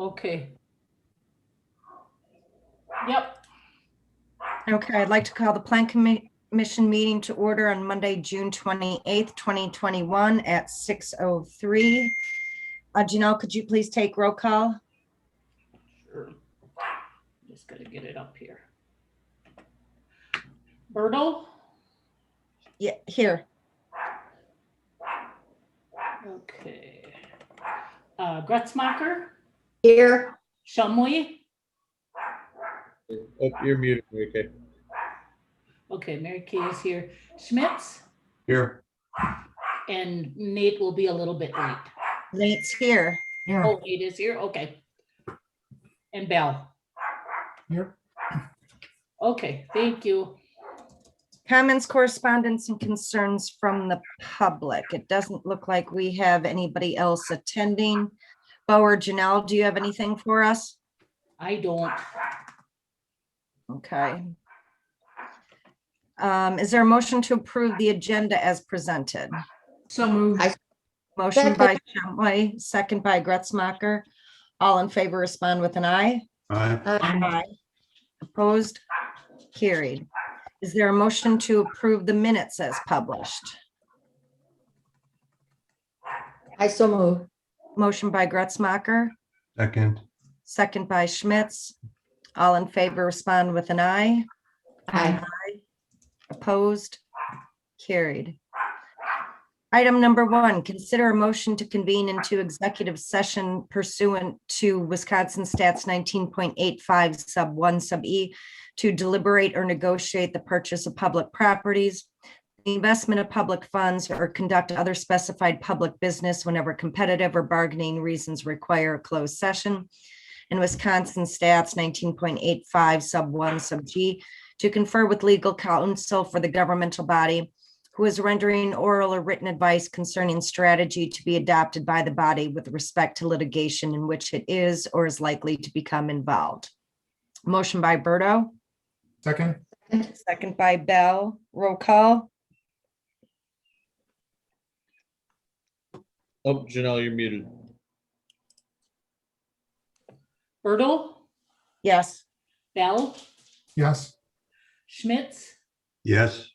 Okay. Yep. Okay, I'd like to call the Plan Commission meeting to order on Monday, June 28th, 2021 at 6:03. Janelle, could you please take roll call? Sure. Just gotta get it up here. Bertle? Yeah, here. Okay. Gretzmacher? Here. Shumway? Oh, you're muted, Mary Kay. Okay, Mary Kay is here. Schmitz? Here. And Nate will be a little bit late. Nate's here. Oh, Nate is here, okay. And Bell? Here. Okay, thank you. Comments, correspondence, and concerns from the public. It doesn't look like we have anybody else attending. Bo or Janelle, do you have anything for us? I don't. Okay. Is there a motion to approve the agenda as presented? So moved. Motion by Shumway, second by Gretzmacher. All in favor, respond with an aye. Aye. Opposed? Carried. Is there a motion to approve the minutes as published? I so move. Motion by Gretzmacher, Second. second by Schmitz. All in favor, respond with an aye. Aye. Opposed? Carried. Item number 1, consider a motion to convene into executive session pursuant to Wisconsin Stats 19.85 sub 1 sub E to deliberate or negotiate the purchase of public properties, the investment of public funds, or conduct other specified public business whenever competitive or bargaining reasons require a closed session. In Wisconsin Stats 19.85 sub 1 sub G to confer with legal counsel for the governmental body who is rendering oral or written advice concerning strategy to be adopted by the body with respect to litigation in which it is or is likely to become involved. Motion by Berto, Second. second by Bell. Roll call. Oh, Janelle, you're muted. Bertle? Yes. Bell? Yes. Schmitz? Yes.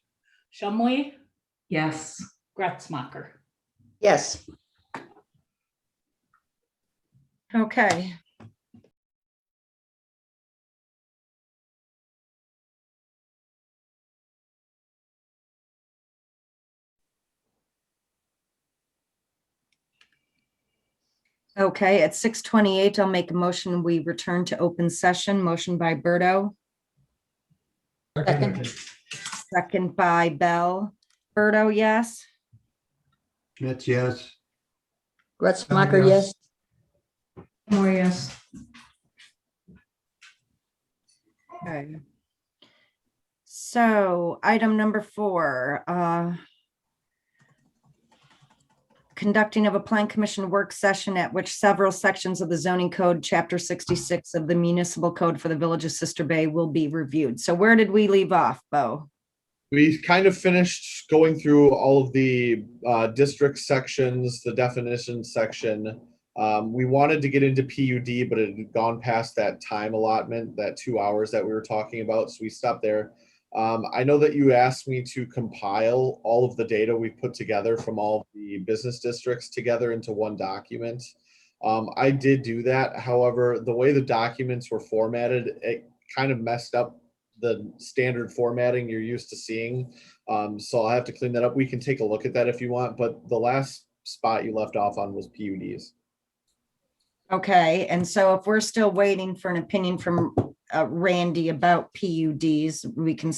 Shumway? Yes. Gretzmacher? Yes. Okay. Okay, at 6:28, I'll make a motion. We return to open session. Motion by Berto, Second. second by Bell. Berto, yes. Schmitz, yes. Gretzmacher, yes. Moore, yes. Okay. So item number 4, conducting of a plan commission work session at which several sections of the zoning code, chapter 66 of the municipal code for the village of Sister Bay will be reviewed. So where did we leave off, Bo? We kind of finished going through all of the district sections, the definition section. We wanted to get into PUD, but it had gone past that time allotment, that 2 hours that we were talking about. So we stopped there. I know that you asked me to compile all of the data we put together from all the business districts together into one document. I did do that. However, the way the documents were formatted, it kind of messed up the standard formatting you're used to seeing. So I'll have to clean that up. We can take a look at that if you want, but the last spot you left off on was PUDs. Okay, and so if we're still waiting for an opinion from Randy about PUDs, we can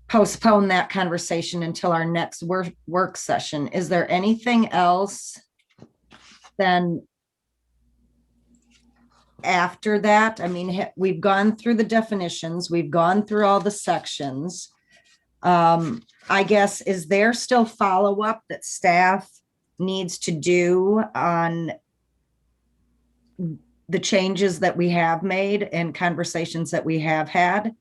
postpone that conversation until our next work session. Is there anything else then after that? I mean, we've gone through the definitions, we've gone through all the sections. I guess, is there still follow-up that staff needs to do on the changes that we have made and conversations that we have had?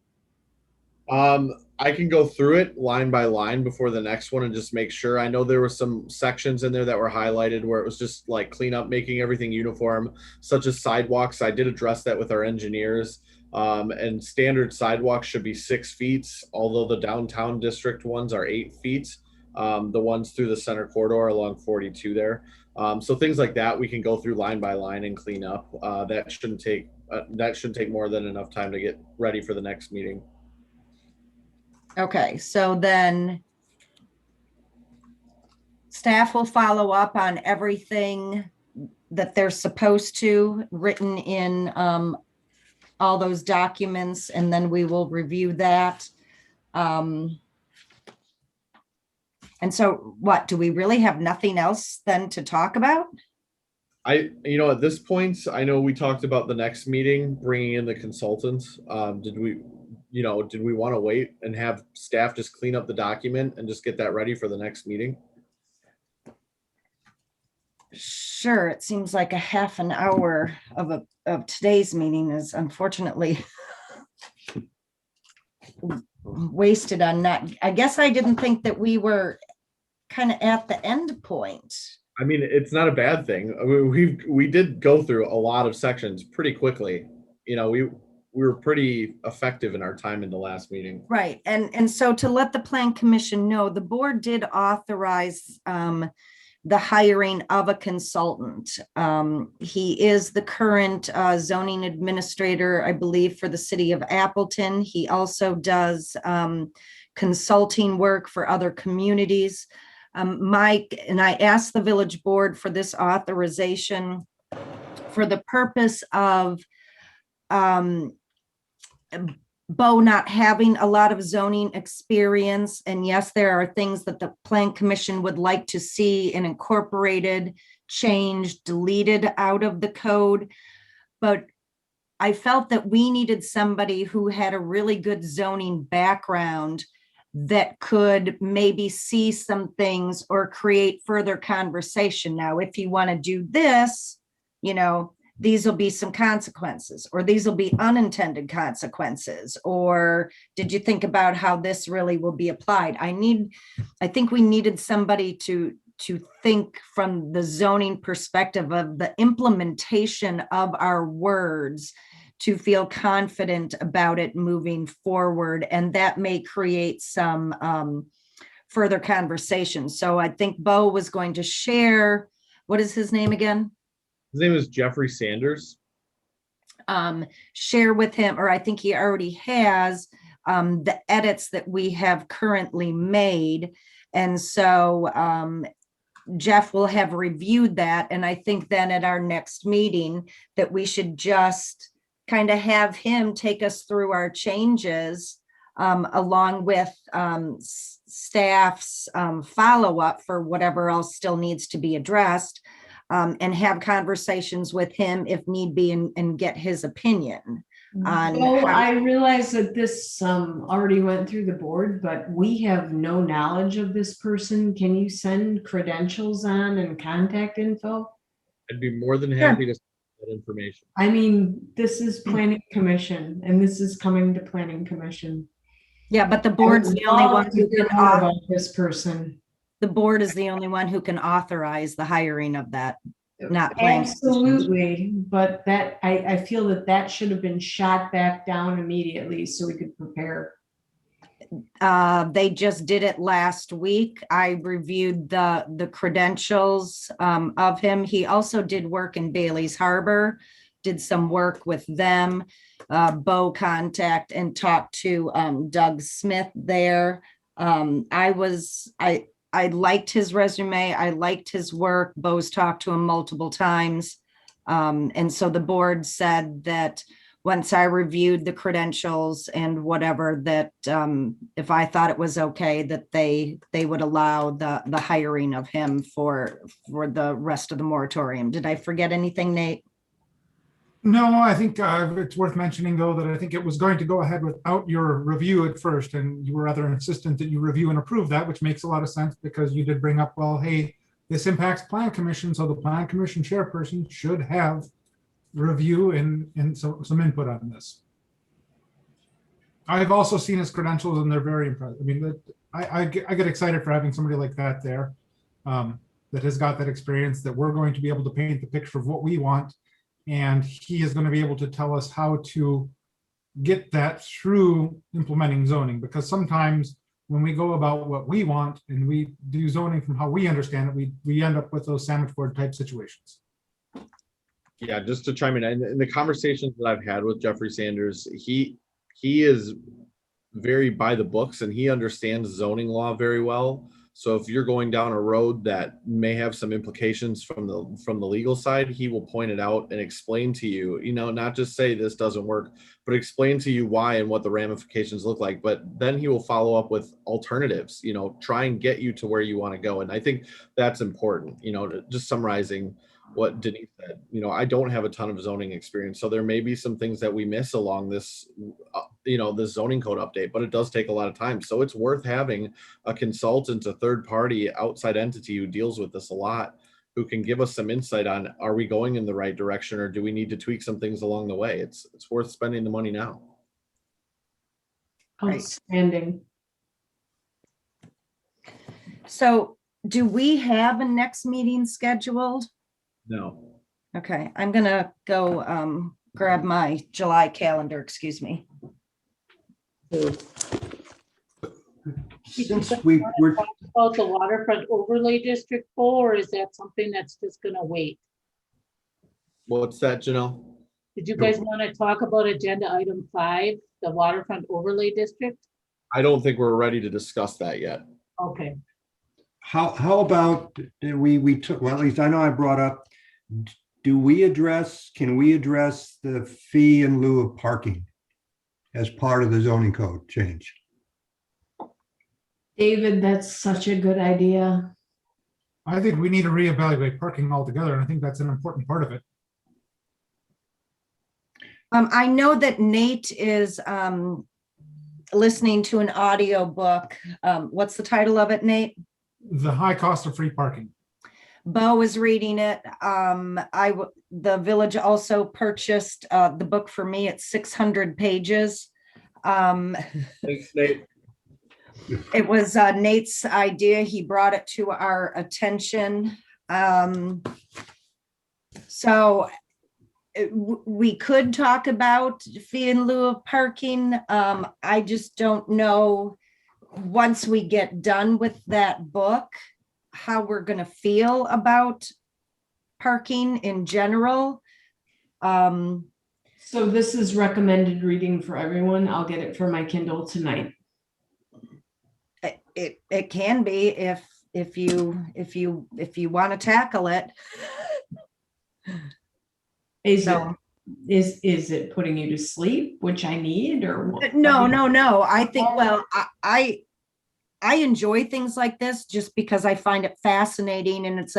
I can go through it line by line before the next one and just make sure. I know there were some sections in there that were highlighted where it was just like cleanup, making everything uniform, such as sidewalks. I did address that with our engineers. And standard sidewalks should be 6 feet, although the downtown district ones are 8 feet. The ones through the center corridor along 42 there. So things like that we can go through line by line and clean up. That shouldn't take more than enough time to get ready for the next meeting. Okay, so then staff will follow up on everything that they're supposed to, written in all those documents, and then we will review that. And so what, do we really have nothing else then to talk about? At this point, I know we talked about the next meeting, bringing in the consultants. Did we want to wait and have staff just clean up the document and just get that ready for the next meeting? Sure, it seems like a half an hour of today's meeting is unfortunately wasted on that. I guess I didn't think that we were kind of at the end point. I mean, it's not a bad thing. I mean, we did go through a lot of sections pretty quickly. We were pretty effective in our time in the last meeting. Right, and so to let the Plan Commission know, the board did authorize the hiring of a consultant. He is the current zoning administrator, I believe, for the city of Appleton. He also does consulting work for other communities. Mike and I asked the village board for this authorization for the purpose of Bo not having a lot of zoning experience. And yes, there are things that the Plan Commission would like to see and incorporated, changed, deleted out of the code. But I felt that we needed somebody who had a really good zoning background that could maybe see some things or create further conversation. Now, if you want to do this, these will be some consequences, or these will be unintended consequences, or did you think about how this really will be applied? I think we needed somebody to think from the zoning perspective of the implementation of our words to feel confident about it moving forward. And that may create some further conversation. So I think Bo was going to share, what is his name again? His name is Jeffrey Sanders. Share with him, or I think he already has, the edits that we have currently made. And so Jeff will have reviewed that. And I think then at our next meeting that we should just kind of have him take us through our changes along with staff's follow-up for whatever else still needs to be addressed, and have conversations with him if need be, and get his opinion on Well, how- I realize that this already went through the board, but we have no knowledge of this person. Can you send credentials on and contact info? I'd be more than happy to send that information. I mean, this is planning commission and this is coming to planning commission. Yeah, but the board's the only one who can, About this person. the board is the only one who can authorize the hiring of that, not planning. Absolutely, but that, I feel that should have been shot back down immediately so we could prepare. They just did it last week. I reviewed the credentials of him. He also did work in Bailey's Harbor, did some work with them. Bo contact and talked to Doug Smith there. I liked his resume. I liked his work. Bo's talked to him multiple times. And so the board said that once I reviewed the credentials and whatever, that if I thought it was okay, that they would allow the hiring of him for the rest of the moratorium. Did I forget anything, Nate? No, I think it's worth mentioning, though, that I think it was going to go ahead without your review at first, and you were rather insistent that you review and approve that, which makes a lot of sense because you did bring up, well, hey, this impacts Plan Commission, so the Plan Commission chairperson should have review and some input on this. I've also seen his credentials and they're very impressive. I mean, I get excited for having somebody like that there, that has got that experience, that we're going to be able to paint the picture of what we want. And he is going to be able to tell us how to get that through implementing zoning, because sometimes when we go about what we want and we do zoning from how we understand it, we end up with those sandwich board type situations. Yeah, just to chime in the conversations that I've had with Jeffrey Sanders, he is very by the books and he understands zoning law very well. So if you're going down a road that may have some implications from the legal side, he will point it out and explain to you, not just say this doesn't work, but explain to you why and what the ramifications look like. But then he will follow up with alternatives, try and get you to where you want to go. And I think that's important, just summarizing what Denise said. I don't have a ton of zoning experience, so there may be some things that we miss along this, this zoning code update, but it does take a lot of time. So it's worth having a consultant, a third party outside entity who deals with this a lot, who can give us some insight on, are we going in the right direction or do we need to tweak some things along the way? It's worth spending the money now. Right. Outstanding. So do we have a next meeting scheduled? No. Okay, I'm gonna go grab my July calendar, excuse me. Since we're, About the waterfront overlay district poll, or is that something that's just gonna wait? What's that, Janelle? Did you guys want to talk about agenda item 5, the waterfront overlay district? I don't think we're ready to discuss that yet. Okay, how about, we took, well, at least I know I brought up, can we address the fee in lieu of parking as part of the zoning code change? David, that's such a good idea. I think we need to reevaluate parking altogether, and I think that's an important part of it. I know that Nate is listening to an audio book. What's the title of it, Nate? The high cost of free parking. Bo is reading it. The village also purchased the book for me. It's 600 pages. Thanks, Nate. It was Nate's idea. He brought it to our attention. So we could talk about fee in lieu of parking. I just don't know, once we get done with that book, how we're going to feel about parking in general. So this is recommended reading for everyone. I'll get it for my Kindle tonight. It can be if you want to tackle it. Is it putting you to sleep, which I need, or what? No. I think, well, I enjoy things like this just because I find it fascinating, and it's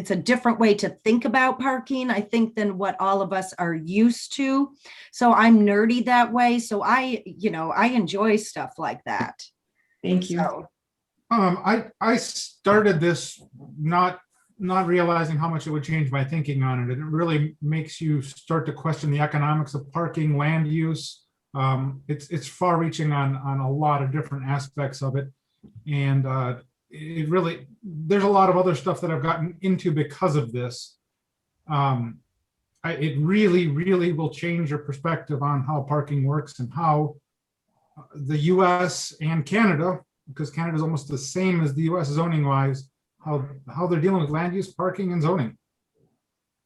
a different way to think about parking, I think, than what all of us are used to. So I'm nerdy that way. So I enjoy stuff like that. Thank you. So, I started this not realizing how much it would change my thinking on it. It really makes you start to question the economics of parking, land use. It's far reaching on a lot of different aspects of it. And it really, there's a lot of other stuff that I've gotten into because of this. It really, really will change your perspective on how parking works and how the US and Canada, because Canada is almost the same as the US zoning wise, how they're dealing with land use, parking, and zoning.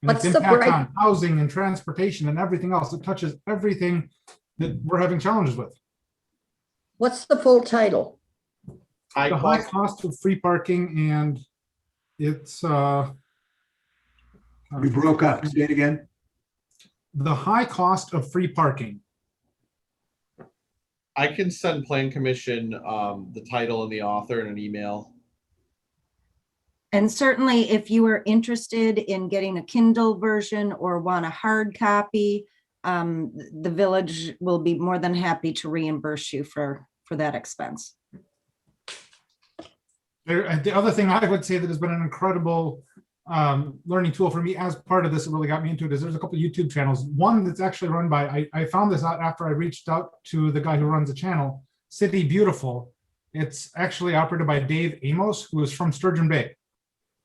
And its What's the impact break- on housing and transportation and everything else. It touches everything that we're having challenges with. What's the full title? The high cost of free parking, and it's You broke up. Say it again. the high cost of free parking. I can send Plan Commission the title and the author in an email. and certainly if you are interested in getting a Kindle version or want a hard copy, the village will be more than happy to reimburse you for that expense. The other thing I would say that has been an incredible learning tool for me as part of this that really got me into it is there's a couple of YouTube channels. One that's actually run by, I found this out after I reached out to the guy who runs the channel, City Beautiful. It's actually operated by Dave Amos, who is from Sturgeon Bay.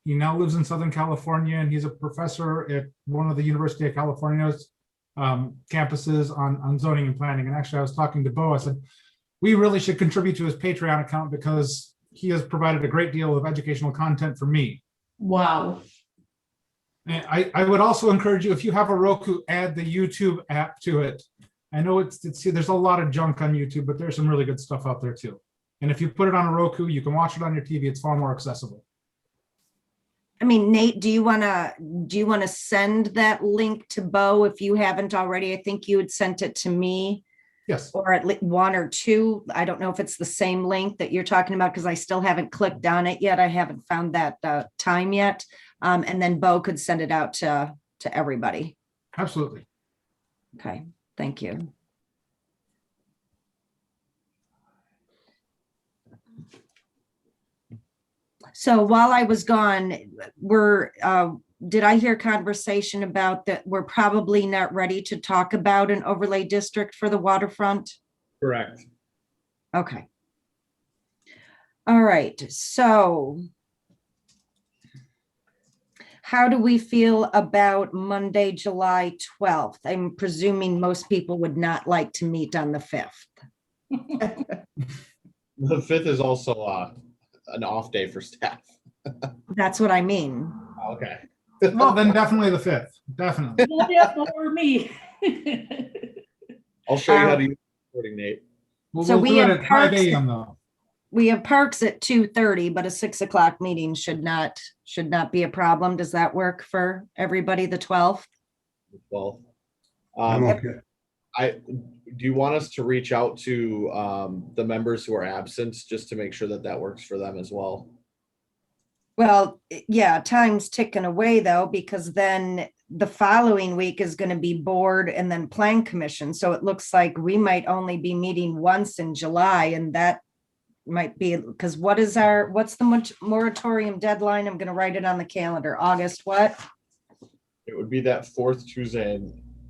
He now lives in Southern California, and he's a professor at one of the University of California's campuses on zoning and planning. And actually, I was talking to Bo. I said, we really should contribute to his Patreon account because he has provided a great deal of educational content for me. Wow. And I would also encourage you, if you have a Roku, add the YouTube app to it. I know it's there's a lot of junk on YouTube, but there's some really good stuff out there too. And if you put it on a Roku, you can watch it on your TV. It's far more accessible. I mean, Nate, do you want to send that link to Bo if you haven't already? I think you had sent it to me, Yes. or at least one or two. I don't know if it's the same link that you're talking about because I still haven't clicked on it yet. I haven't found that time yet. And then Bo could send it out to everybody. Absolutely. Okay, thank you. So while I was gone, did I hear conversation about that we're probably not ready to talk about an overlay district for the waterfront? Correct. Okay. All right, so how do we feel about Monday, July 12th? I'm presuming most people would not like to meet on the 5th. The 5th is also an off day for staff. That's what I mean. Okay. Well, then definitely the 5th, definitely. Not that for me. I'll show you how to use recording, Nate. So We'll we do it have at 5 parks- a.m. though. We have parks at 2:30, but a 6 o'clock meeting should not be a problem. Does that work for everybody, the 12th? Well, I'm okay. do you want us to reach out to the members who are absent just to make sure that that works for them as well? Well, yeah, time's ticking away though, because then the following week is going to be board and then plan commission. So it looks like we might only be meeting once in July, and that might be because what's the moratorium deadline? I'm going to write it on the calendar. August what? It would be that 4th Tuesday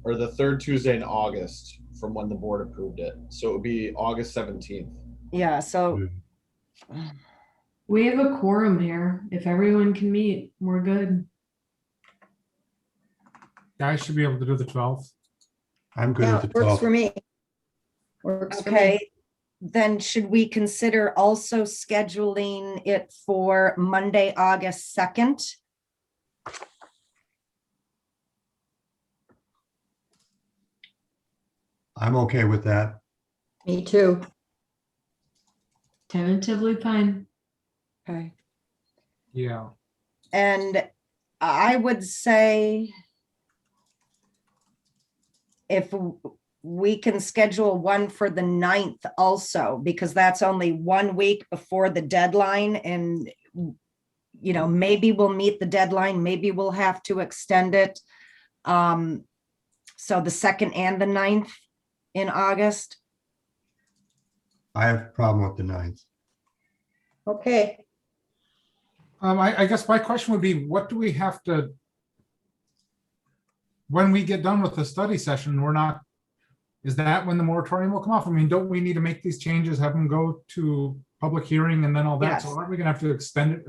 or the 3rd Tuesday in August from when the board approved it. So it would be August 17th. Yeah, so We have a quorum here. If everyone can meet, we're good. Guys should be able to do the 12th. I'm good Yeah, at the it works 12th. for me. Works for me. okay. Then should we consider also scheduling it for Monday, August 2nd? I'm okay with that. Me too. Tentatively fine. Okay. Yeah. And I would say if we can schedule one for the 9th also, because that's only 1 week before the deadline, and maybe we'll meet the deadline, maybe we'll have to extend it. So the 2nd and the 9th in August. I have a problem with the 9th. Okay. I guess my question would be, what do we have to, when we get done with the study session, is that when the moratorium will come off? I mean, don't we need to make these changes, have them go to public hearing and then all that? So Yes. aren't we gonna have to extend it?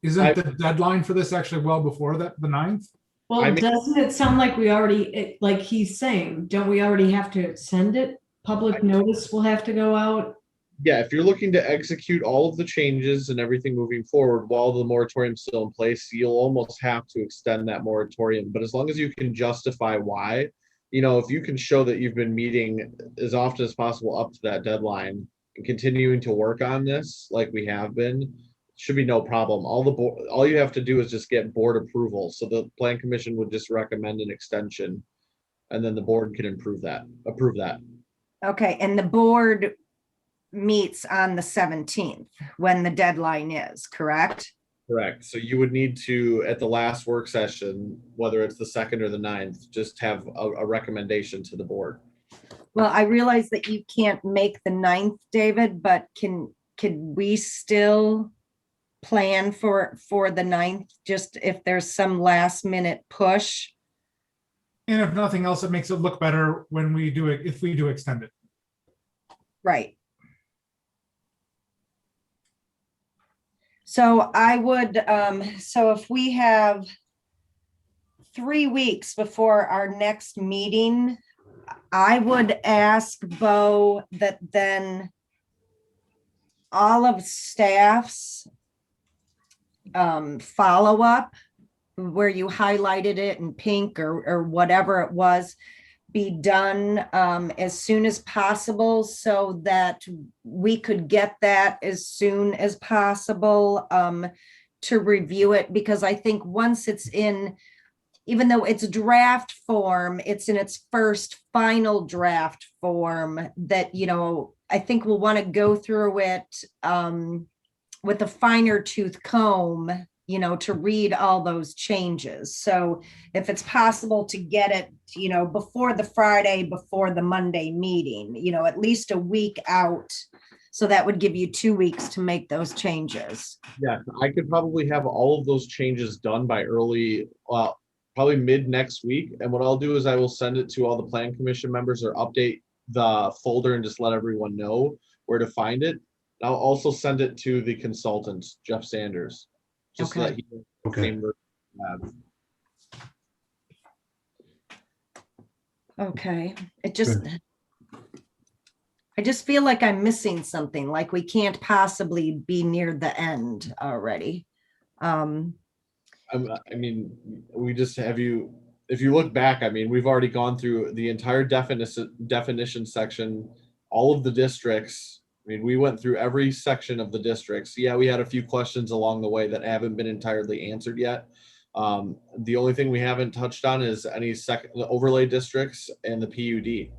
Isn't the deadline for this actually well before that, the 9th? Well, I mean- doesn't it sound like we already, like he's saying, don't we already have to send it? Public notice will have to go out. Yeah, if you're looking to execute all of the changes and everything moving forward while the moratorium's still in place, you'll almost have to extend that moratorium. But as long as you can justify why, if you can show that you've been meeting as often as possible up to that deadline and continuing to work on this like we have been, should be no problem. All you have to do is just get board approval. So the plan commission would just recommend an extension, and then the board can approve that. Okay, and the board meets on the 17th when the deadline is, correct? Correct. So you would need to, at the last work session, whether it's the 2nd or the 9th, just have a recommendation to the board. Well, I realize that you can't make the 9th, David, but can we still plan for the 9th, just if there's some last minute push. And if nothing else, it makes it look better when we do it, if we do extend it. Right. So I would, so if we have 3 weeks before our next meeting, I would ask Bo that then all of staff's follow-up, where you highlighted it in pink or whatever it was, be done as soon as possible so that we could get that as soon as possible to review it, because I think once it's in, even though it's draft form, it's in its first final draft form that, you know, I think we'll want to go through it with a finer tooth comb, you know, to read all those changes. So if it's possible to get it, you know, before the Friday, before the Monday meeting, you know, at least a week out. So that would give you 2 weeks to make those changes. Yeah, I could probably have all of those changes done by early, probably mid next week. And what I'll do is I will send it to all the plan commission members or update the folder and just let everyone know where to find it. I'll also send it to the consultant, Jeff Sanders. Just so Okay. that he knows the Okay. same version we have. Okay, I just feel like I'm missing something, like we can't possibly be near the end already. I mean, we just have you, if you look back, I mean, we've already gone through the entire definition section, all of the districts. I mean, we went through every section of the districts. Yeah, we had a few questions along the way that haven't been entirely answered yet. The only thing we haven't touched on is the overlay districts and the PUD.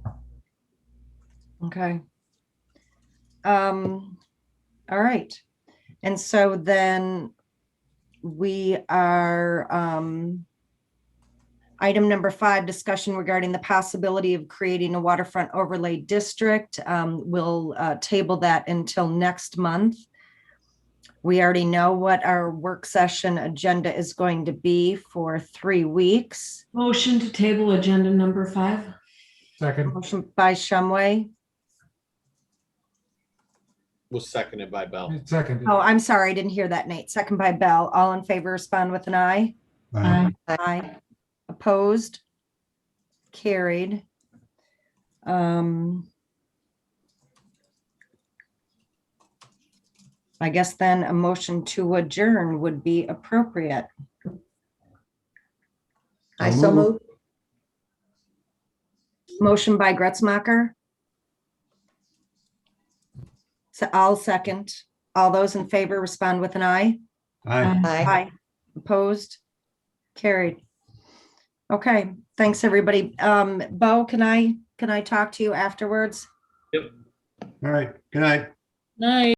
Okay. All right. And so then we are, item number 5, discussion regarding the possibility of creating a waterfront overlay district. We'll table that until next month. We already know what our work session agenda is going to be for 3 weeks. Motion to table agenda number 5. Second, Motion by Shumway. Was seconded by Bell. second. Oh, I'm sorry, I didn't hear that, Nate. Second by Bell. All in favor, respond with an eye. Aye. Opposed? Carried. I guess then a motion to adjourn would be appropriate. I so move. Motion by Gretzmacher. So I'll second. All those in favor respond with an eye. Aye. Aye. Opposed? Carried. Okay, thanks, everybody. Bo, can I talk to you afterwards? All right. Good night. Night.